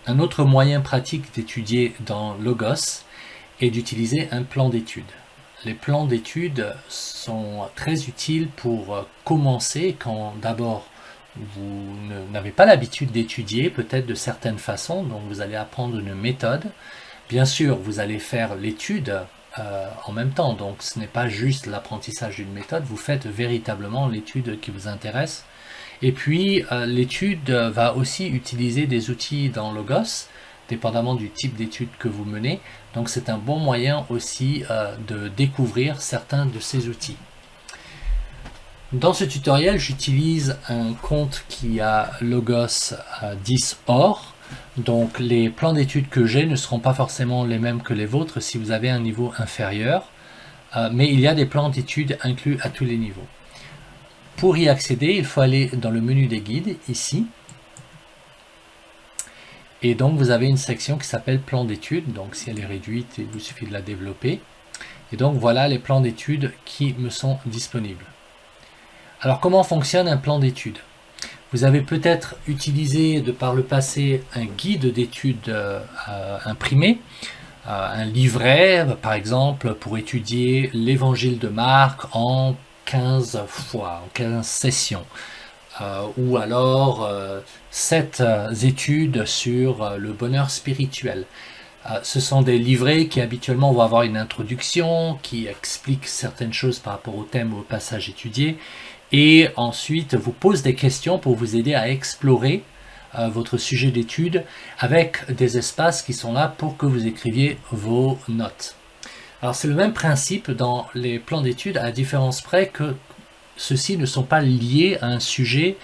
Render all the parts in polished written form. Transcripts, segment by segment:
Un autre moyen pratique d'étudier dans Logos est d'utiliser un plan d'étude. Les plans d'étude sont très utiles pour commencer quand d'abord vous n'avez pas l'habitude d'étudier peut-être de certaines façons, donc vous allez apprendre une méthode. Bien sûr, vous allez faire l'étude en même temps, donc ce n'est pas juste l'apprentissage d'une méthode, vous faites véritablement l'étude qui vous intéresse. Et puis, l'étude va aussi utiliser des outils dans Logos, dépendamment du type d'étude que vous menez. Donc, c'est un bon moyen aussi de découvrir certains de ces outils. Dans ce tutoriel, j'utilise un compte qui a Logos 10 Or. Donc, les plans d'études que j'ai ne seront pas forcément les mêmes que les vôtres si vous avez un niveau inférieur. Mais il y a des plans d'études inclus à tous les niveaux. Pour y accéder, il faut aller dans le menu des guides, ici. Et donc, vous avez une section qui s'appelle plan d'études. Donc, si elle est réduite, il vous suffit de la développer. Et donc, voilà les plans d'études qui me sont disponibles. Alors, comment fonctionne un plan d'études? Vous avez peut-être utilisé de par le passé un guide d'études imprimé, un livret, par exemple, pour étudier l'évangile de Marc en 15 fois, en 15 sessions. Ou alors 7 études sur le bonheur spirituel. Ce sont des livrets qui habituellement vont avoir une introduction, qui expliquent certaines choses par rapport au thème ou au passage étudié, et ensuite vous posent des questions pour vous aider à explorer votre sujet d'étude avec des espaces qui sont là pour que vous écriviez vos notes. Alors c'est le même principe dans les plans d'études, à la différence près que ceux-ci ne sont pas liés à un sujet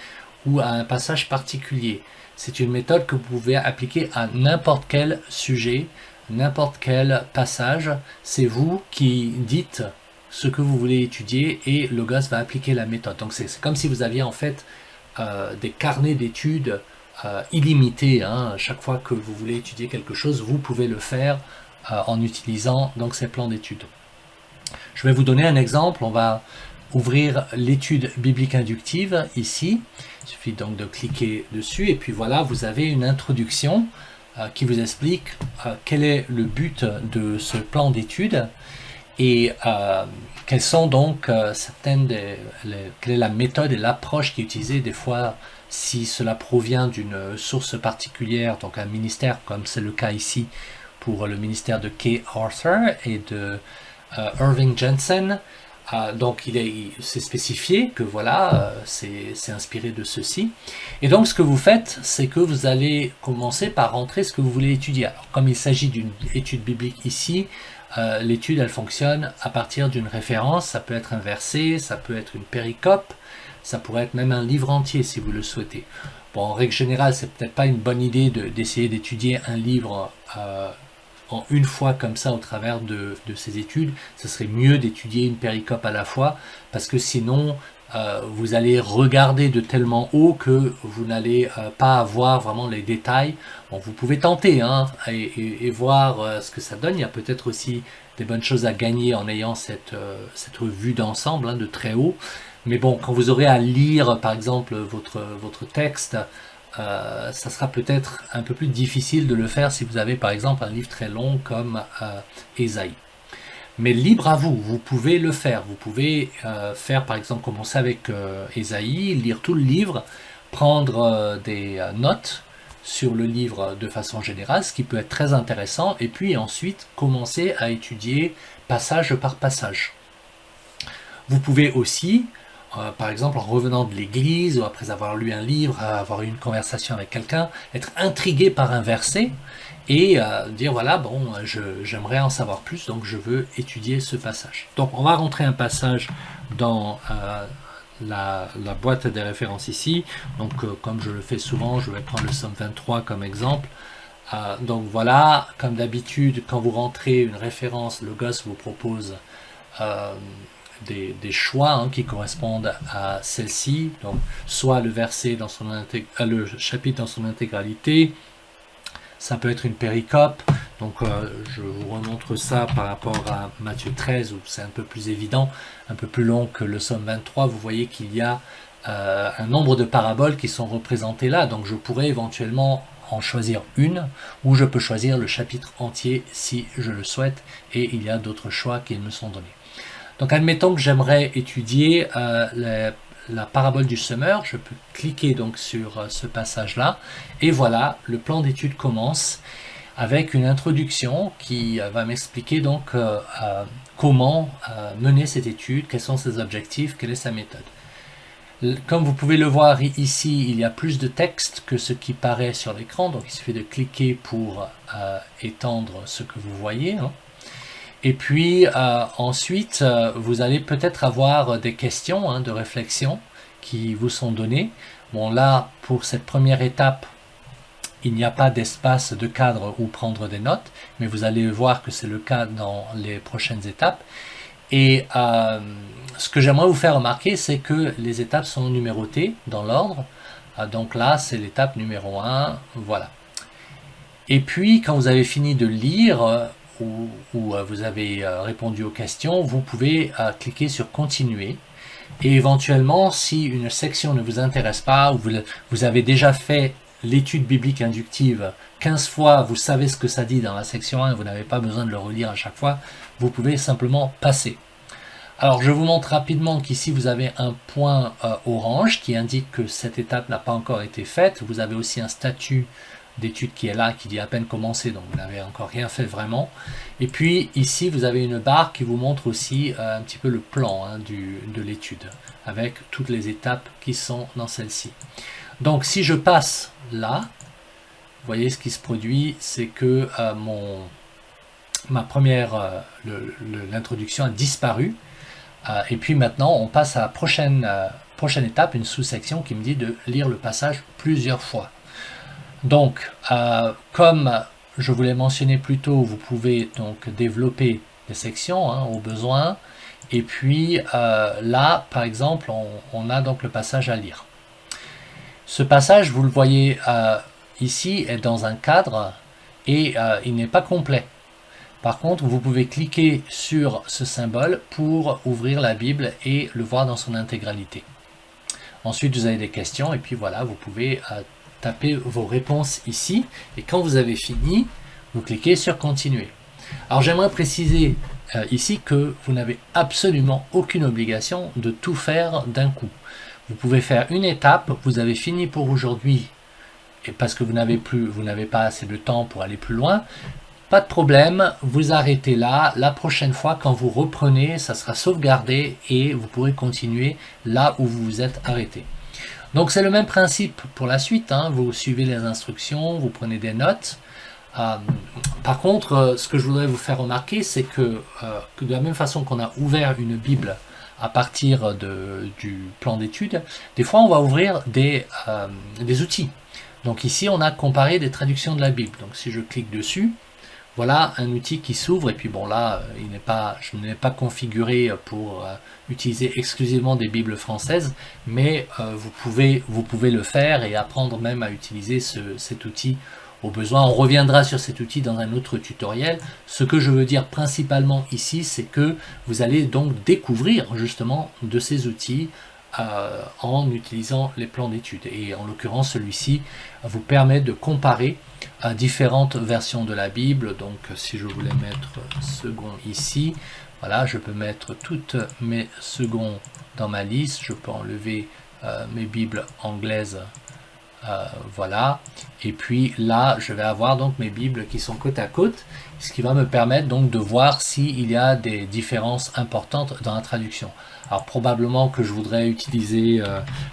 ou à un passage particulier. C'est une méthode que vous pouvez appliquer à n'importe quel sujet, n'importe quel passage. C'est vous qui dites ce que vous voulez étudier et Logos va appliquer la méthode. Donc c'est comme si vous aviez en fait des carnets d'études illimités. Chaque fois que vous voulez étudier quelque chose, vous pouvez le faire en utilisant donc ces plans d'études. Je vais vous donner un exemple. On va ouvrir l'étude biblique inductive ici. Il suffit donc de cliquer dessus et puis voilà, vous avez une introduction qui vous explique quel est le but de ce plan d'étude et quelles sont donc quelle est la méthode et l'approche qui est utilisée des fois si cela provient d'une source particulière, donc un ministère comme c'est le cas ici pour le ministère de Kay Arthur et de Irving Jensen. Donc c'est spécifié que voilà, c'est inspiré de ceci. Et donc ce que vous faites, c'est que vous allez commencer par rentrer ce que vous voulez étudier. Alors comme il s'agit d'une étude biblique ici, l'étude elle fonctionne à partir d'une référence. Ça peut être un verset, ça peut être une péricope, ça pourrait être même un livre entier si vous le souhaitez. Bon, en règle générale, c'est peut-être pas une bonne idée d'essayer d'étudier un livre en une fois comme ça au travers de ces études. Ce serait mieux d'étudier une péricope à la fois parce que sinon vous allez regarder de tellement haut que vous n'allez pas avoir vraiment les détails. Bon, vous pouvez tenter et voir ce que ça donne. Il y a peut-être aussi des bonnes choses à gagner en ayant cette vue d'ensemble de très haut. Mais bon, quand vous aurez à lire par exemple votre texte, ça sera peut-être un peu plus difficile de le faire si vous avez par exemple un livre très long comme Ésaïe. Mais libre à vous, vous pouvez le faire. Vous pouvez faire par exemple, commencer avec Ésaïe, lire tout le livre, prendre des notes sur le livre de façon générale, ce qui peut être très intéressant, et puis ensuite commencer à étudier passage par passage. Vous pouvez aussi par exemple en revenant de l'église ou après avoir lu un livre, avoir eu une conversation avec quelqu'un, être intrigué par un verset et dire voilà, bon, j'aimerais en savoir plus, donc je veux étudier ce passage. Donc on va rentrer un passage dans la boîte des références ici. Donc comme je le fais souvent, je vais prendre le Psaume 23 comme exemple. Donc voilà, comme d'habitude, quand vous rentrez une référence, Logos vous propose des choix qui correspondent à celle-ci, donc soit le verset dans son le chapitre dans son intégralité, ça peut être une péricope, donc je vous remontre ça par rapport à Matthieu 13 où c'est un peu plus évident, un peu plus long que le Psaume 23, vous voyez qu'il y a un nombre de paraboles qui sont représentées là, donc je pourrais éventuellement en choisir une, ou je peux choisir le chapitre entier si je le souhaite, et il y a d'autres choix qui me sont donnés. Donc admettons que j'aimerais étudier la parabole du semeur, je peux cliquer donc sur ce passage-là, et voilà, le plan d'étude commence avec une introduction qui va m'expliquer donc comment mener cette étude, quels sont ses objectifs, quelle est sa méthode. Comme vous pouvez le voir ici, il y a plus de texte que ce qui paraît sur l'écran, donc il suffit de cliquer pour étendre ce que vous voyez. Hein. Et puis ensuite, vous allez peut-être avoir des questions de réflexion qui vous sont données. Bon là, pour cette première étape, il n'y a pas d'espace de cadre où prendre des notes, mais vous allez voir que c'est le cas dans les prochaines étapes. Et ce que j'aimerais vous faire remarquer, c'est que les étapes sont numérotées dans l'ordre. Donc là, c'est l'étape numéro 1, voilà. Et puis, quand vous avez fini de lire, ou vous avez répondu aux questions, vous pouvez cliquer sur « Continuer ». Et éventuellement, si une section ne vous intéresse pas, ou vous avez déjà fait l'étude biblique inductive 15 fois, vous savez ce que ça dit dans la section 1, vous n'avez pas besoin de le relire à chaque fois, vous pouvez simplement passer. Alors je vous montre rapidement qu'ici vous avez un point orange qui indique que cette étape n'a pas encore été faite. Vous avez aussi un statut d'étude qui est là, qui dit à peine commencé, donc vous n'avez encore rien fait vraiment. Et puis ici vous avez une barre qui vous montre aussi un petit peu le plan de l'étude, avec toutes les étapes qui sont dans celle-ci. Donc si je passe là, vous voyez ce qui se produit, c'est que l'introduction a disparu. Et puis maintenant, on passe à la prochaine étape, une sous-section qui me dit de lire le passage plusieurs fois. Donc, comme je vous l'ai mentionné plus tôt, vous pouvez donc développer des sections au besoin. Et puis là, par exemple, on a donc le passage à lire. Ce passage, vous le voyez ici, est dans un cadre et il n'est pas complet. Par contre, vous pouvez cliquer sur ce symbole pour ouvrir la Bible et le voir dans son intégralité. Ensuite, vous avez des questions et puis voilà, vous pouvez taper vos réponses ici. Et quand vous avez fini, vous cliquez sur « Continuer ». Alors, j'aimerais préciser ici que vous n'avez absolument aucune obligation de tout faire d'un coup. Vous pouvez faire une étape, vous avez fini pour aujourd'hui, et parce que vous n'avez pas assez de temps pour aller plus loin. Pas de problème, vous arrêtez là. La prochaine fois, quand vous reprenez, ça sera sauvegardé et vous pourrez continuer là où vous vous êtes arrêté. Donc c'est le même principe pour la suite. Vous suivez les instructions, vous prenez des notes. Par contre, ce que je voudrais vous faire remarquer, c'est que de la même façon qu'on a ouvert une Bible à partir du plan d'étude, des fois on va ouvrir des outils. Donc ici, on a comparé des traductions de la Bible. Donc si je clique dessus, voilà un outil qui s'ouvre et puis bon là, je ne l'ai pas configuré pour utiliser exclusivement des Bibles françaises, mais vous pouvez le faire et apprendre même à utiliser cet outil au besoin. On reviendra sur cet outil dans un autre tutoriel. Ce que je veux dire principalement ici, c'est que vous allez donc découvrir justement de ces outils en utilisant les plans d'études. Et en l'occurrence, celui-ci vous permet de comparer différentes versions de la Bible. Donc si je voulais mettre second ici, voilà, je peux mettre toutes mes seconds dans ma liste. Je peux enlever mes Bibles anglaises. Voilà, et puis là je vais avoir donc mes Bibles qui sont côte à côte, ce qui va me permettre donc de voir s'il y a des différences importantes dans la traduction. Alors probablement que je voudrais utiliser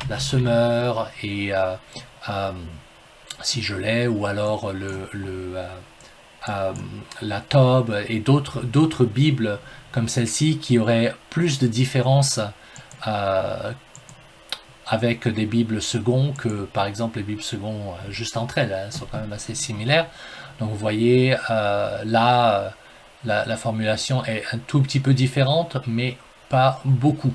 la Semeur et si je l'ai, ou alors la Tob et d'autres Bibles comme celle-ci qui auraient plus de différences avec des Bibles second que par exemple les Bibles second juste entre elles, elles sont quand même assez similaires. Donc vous voyez là la formulation est un tout petit peu différente, mais pas beaucoup.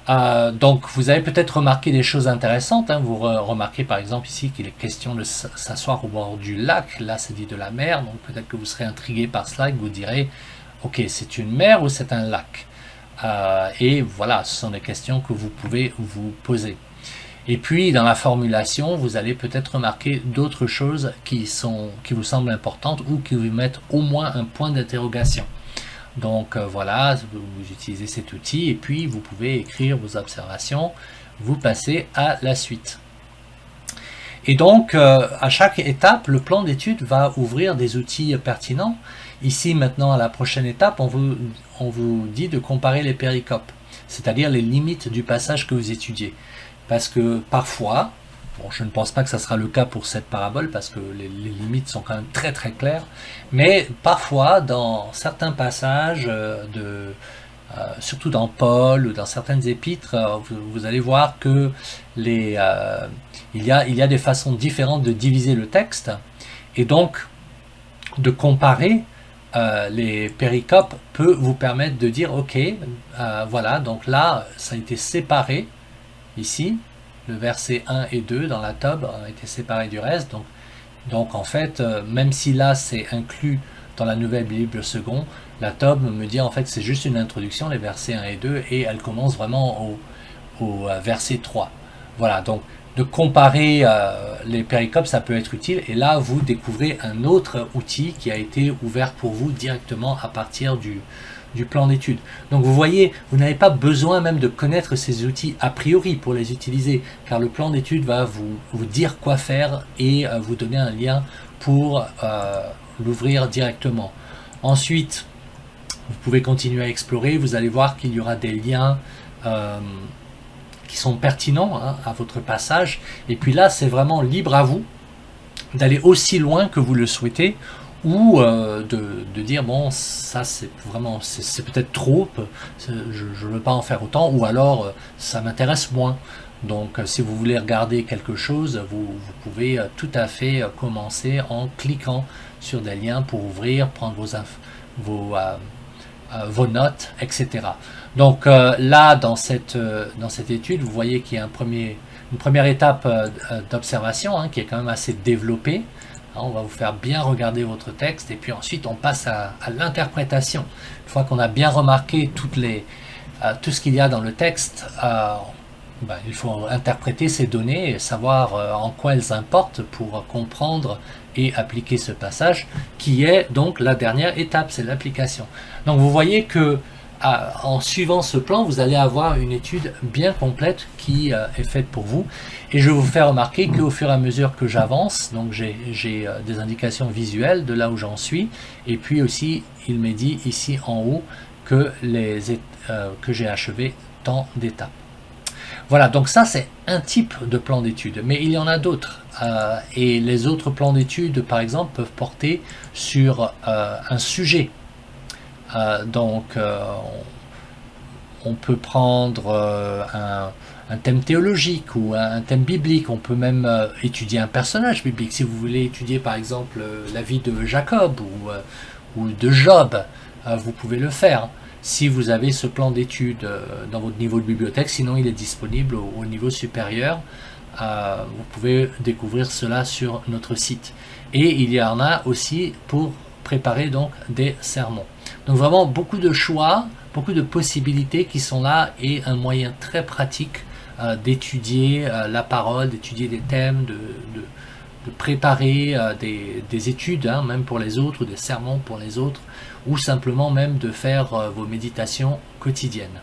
Donc vous avez peut-être remarqué des choses intéressantes. Vous remarquez par exemple ici qu'il est question de s'asseoir au bord du lac. Là c'est dit de la mer, donc peut-être que vous serez intrigué par cela et que vous direz ok, c'est une mer ou c'est un lac? Et voilà, ce sont des questions que vous pouvez vous poser. Et puis dans la formulation, vous allez peut-être remarquer d'autres choses qui vous semblent importantes ou qui vous mettent au moins un point d'interrogation. Donc voilà, vous utilisez cet outil et puis vous pouvez écrire vos observations, vous passez à la suite. Et donc à chaque étape, le plan d'étude va ouvrir des outils pertinents. Ici maintenant à la prochaine étape, on vous dit de comparer les péricopes, c'est-à-dire les limites du passage que vous étudiez. Parce que parfois, bon, je ne pense pas que ça sera le cas pour cette parabole parce que les limites sont quand même très très claires, mais parfois dans certains passages, surtout dans Paul ou dans certaines épîtres, vous allez voir que il y a des façons différentes de diviser le texte et donc de comparer les péricopes peut vous permettre de dire ok, voilà, donc là ça a été séparé. Ici, le verset 1 et 2 dans la Tob a été séparé du reste. Donc en fait, même si là c'est inclus dans la Nouvelle Bible Second, la Tob me dit en fait c'est juste une introduction, les versets 1 et 2, et elle commence vraiment au verset 3. Voilà, donc de comparer les péricopes, ça peut être utile. Et là, vous découvrez un autre outil qui a été ouvert pour vous directement à partir du plan d'étude. Donc vous voyez, vous n'avez pas besoin même de connaître ces outils a priori pour les utiliser, car le plan d'étude va vous dire quoi faire et vous donner un lien pour l'ouvrir directement. Ensuite, vous pouvez continuer à explorer, vous allez voir qu'il y aura des liens qui sont pertinents à votre passage, et puis là c'est vraiment libre à vous d'aller aussi loin que vous le souhaitez, ou de dire bon ça c'est vraiment c'est peut-être trop, je ne veux pas en faire autant, ou alors ça m'intéresse moins. Donc si vous voulez regarder quelque chose, vous pouvez tout à fait commencer en cliquant sur des liens pour ouvrir, prendre vos notes, etc. Donc là dans cette étude, vous voyez qu'il y a une première étape d'observation qui est quand même assez développée. On va vous faire bien regarder votre texte et puis ensuite on passe à l'interprétation. Une fois qu'on a bien remarqué tout ce qu'il y a dans le texte, il faut interpréter ces données et savoir en quoi elles importent pour comprendre et appliquer ce passage qui est donc la dernière étape, c'est l'application. Donc vous voyez que en suivant ce plan, vous allez avoir une étude bien complète qui est faite pour vous. Et je vais vous faire remarquer qu'au fur et à mesure que j'avance, donc j'ai des indications visuelles de là où j'en suis. Et puis aussi, il m'est dit ici en haut que j'ai achevé tant d'étapes. Voilà, donc ça c'est un type de plan d'étude, mais il y en a d'autres. Et les autres plans d'étude, par exemple, peuvent porter sur un sujet. On peut prendre un thème théologique ou un thème biblique. On peut même étudier un personnage biblique. Si vous voulez étudier par exemple la vie de Jacob ou de Job, vous pouvez le faire. Si vous avez ce plan d'étude dans votre niveau de bibliothèque, sinon il est disponible au niveau supérieur. Vous pouvez découvrir cela sur notre site. Et il y en a aussi pour préparer donc des sermons. Donc vraiment beaucoup de choix, beaucoup de possibilités qui sont là et un moyen très pratique d'étudier la parole, d'étudier des thèmes, de préparer des études, même pour les autres, ou des sermons pour les autres, ou simplement même de faire vos méditations quotidiennes.